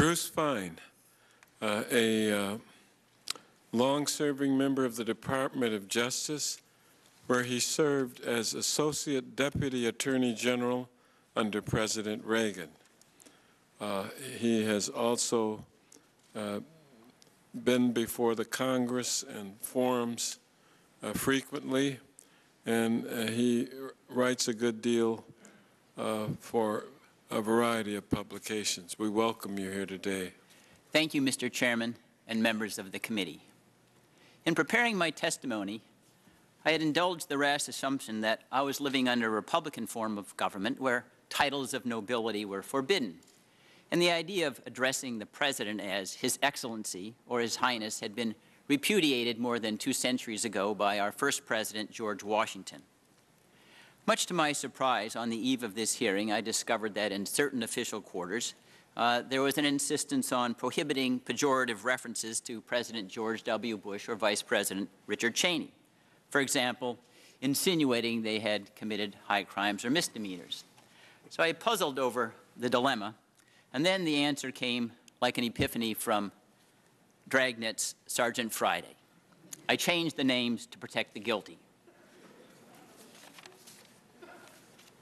Bruce Fein, a long-serving member of the Department of Justice, where he served as Associate Deputy Attorney General under President Reagan. He has also been before the Congress and forums frequently, and he writes a good deal for a variety of publications. We welcome you here today. Thank you, Mr. Chairman and members of the committee. In preparing my testimony, I had indulged the rash assumption that I was living under a Republican form of government where titles of nobility were forbidden, and the idea of addressing the President as His Excellency or His Highness had been repudiated more than 2 centuries ago by our first President, George Washington. Much to my surprise, on the eve of this hearing, I discovered that in certain official quarters, there was an insistence on prohibiting pejorative references to President George W. Bush or Vice President Richard Cheney. For example, insinuating they had committed high crimes or misdemeanors. So I puzzled over the dilemma, and then the answer came like an epiphany from Dragnet's Sergeant Friday. I changed the names to protect the guilty.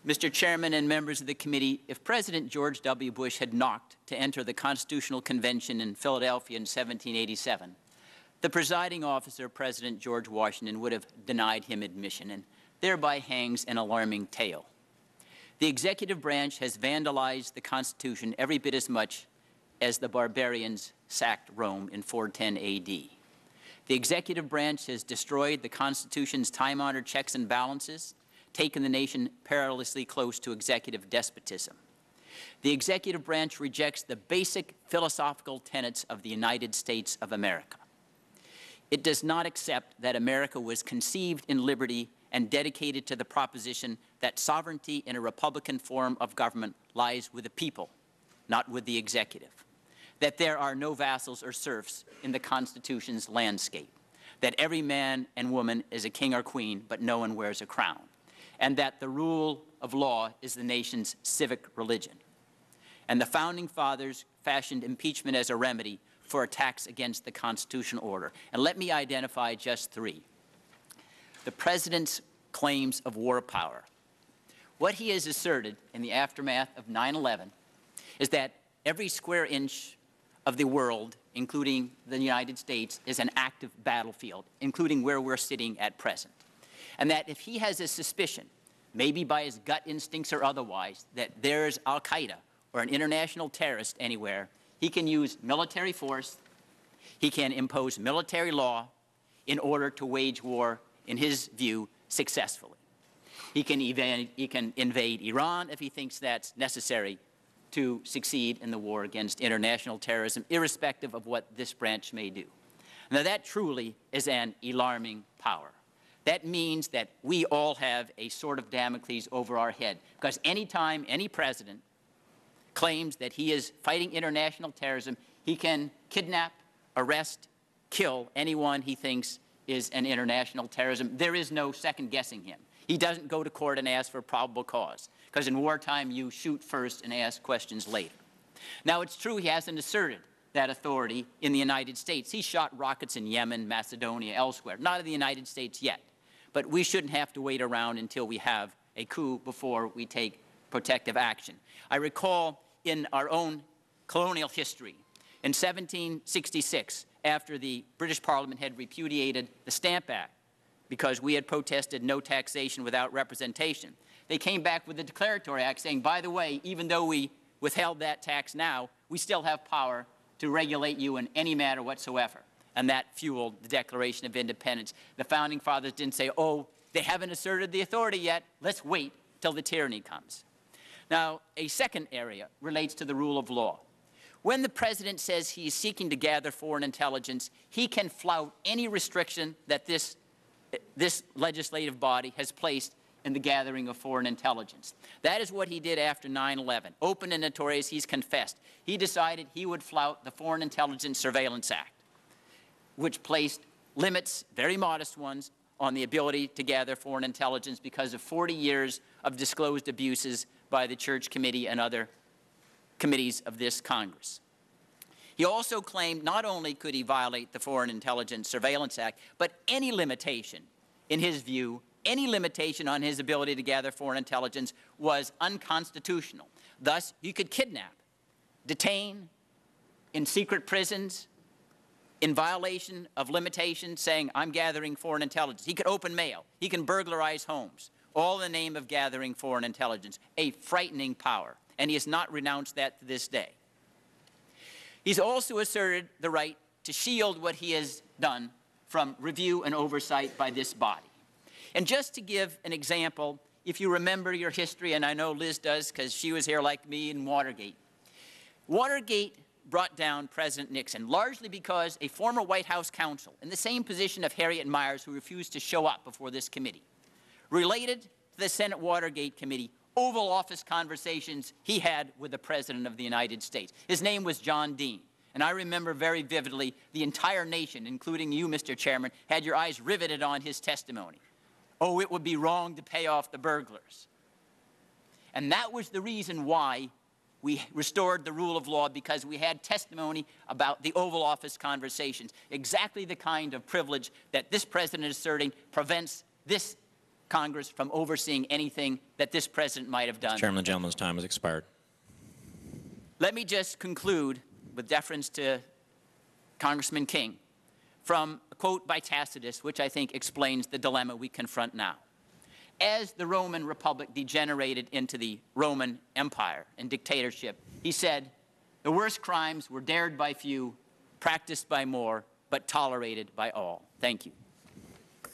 Mr. Chairman and members of the committee, if President George W. Bush had knocked to enter the Constitutional Convention in Philadelphia in 1787, the presiding officer, President George Washington, would have denied him admission and thereby hangs an alarming tale. The executive branch has vandalized the Constitution every bit as much as the barbarians sacked Rome in 410 A.D. The executive branch has destroyed the Constitution's time-honored checks and balances, taken the nation perilously close to executive despotism. The executive branch rejects the basic philosophical tenets of the United States of America. It does not accept that America was conceived in liberty and dedicated to the proposition that sovereignty in a Republican form of government lies with the people, not with the executive. That there are no vassals or serfs in the Constitution's landscape. That every man and woman is a king or queen, but no one wears a crown. And that the rule of law is the nation's civic religion. And the Founding Fathers fashioned impeachment as a remedy for attacks against the constitutional order. And let me identify just 3. The President's claims of war power. What he has asserted in the aftermath of 9/11 is that every square inch of the world, including the United States, is an active battlefield, including where we're sitting at present. And that if he has a suspicion, maybe by his gut instincts or otherwise, that there's al-Qaeda or an international terrorist anywhere, he can use military force, he can impose military law in order to wage war, in his view, successfully. He can invade Iran if he thinks that's necessary to succeed in the war against international terrorism, irrespective of what this branch may do. Now that truly is an alarming power. That means that we all have a sword of Damocles over our head, because any time any president claims that he is fighting international terrorism, he can kidnap, arrest, kill anyone he thinks is an international terrorism. There is no second-guessing him. He doesn't go to court and ask for probable cause, because in wartime you shoot first and ask questions later. Now, it's true he hasn't asserted that authority in the United States. He shot rockets in Yemen, Macedonia, elsewhere, not in the United States yet. But we shouldn't have to wait around until we have a coup before we take protective action. I recall in our own colonial history, in 1766, after the British Parliament had repudiated the Stamp Act because we had protested no taxation without representation, they came back with the Declaratory Act saying, by the way, even though we withheld that tax now, we still have power to regulate you in any matter whatsoever. And that fueled the Declaration of Independence. The Founding Fathers didn't say, oh, they haven't asserted the authority yet. Let's wait till the tyranny comes. Now, a second area relates to the rule of law. When the President says he's seeking to gather foreign intelligence, he can flout any restriction that this legislative body has placed in the gathering of foreign intelligence. That is what he did after 9/11. Open and notorious, he's confessed. He decided he would flout the Foreign Intelligence Surveillance Act, which placed limits, very modest ones, on the ability to gather foreign intelligence because of 40 years of disclosed abuses by the Church Committee and other committees of this Congress. He also claimed not only could he violate the Foreign Intelligence Surveillance Act, but any limitation, in his view, any limitation on his ability to gather foreign intelligence was unconstitutional. Thus, he could kidnap, detain in secret prisons, in violation of limitations, saying, I'm gathering foreign intelligence. He could open mail. He can burglarize homes, all in the name of gathering foreign intelligence, a frightening power. And he has not renounced that to this day. He's also asserted the right to shield what he has done from review and oversight by this body. And just to give an example, if you remember your history, and I know Liz does because she was here like me in Watergate. Watergate brought down President Nixon largely because a former White House counsel in the same position of Harriet Miers, who refused to show up before this committee, related to the Senate Watergate Committee Oval Office conversations he had with the President of the United States. His name was John Dean. And I remember very vividly the entire nation, including you, Mr. Chairman, had your eyes riveted on his testimony. Oh, it would be wrong to pay off the burglars. And that was the reason why we restored the rule of law, because we had testimony about the Oval Office conversations. Exactly the kind of privilege that this president is asserting prevents this Congress from overseeing anything that this president might have done. Mr. Chairman, the gentleman's time has expired. Let me just conclude with deference to Congressman King from a quote by Tacitus, which I think explains the dilemma we confront now. As the Roman Republic degenerated into the Roman Empire and dictatorship, he said, the worst crimes were dared by few, practiced by more, but tolerated by all. Thank you.